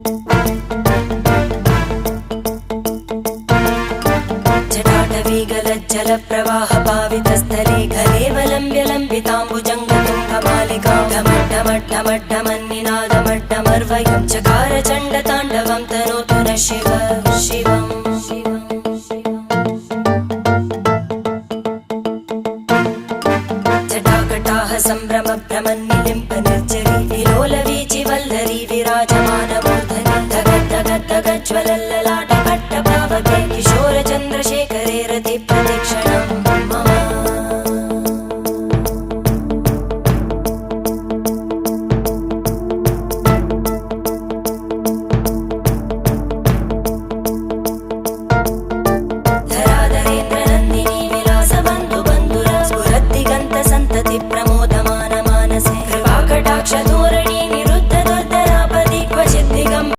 जटाटवीगलज्जलप्रवाहपावितस्थले घलेवलम्ब्य लम्बिताम्बुजङ्गतुङ्गमालिकां ढमड्ढमड्ढमड्ढमन्निनादमड्ढमर्वयं चकार चण्डताण्डवं तनोतु नः शिव शिवम् जटाकटाः सम्भ्रमभ्रमन्नि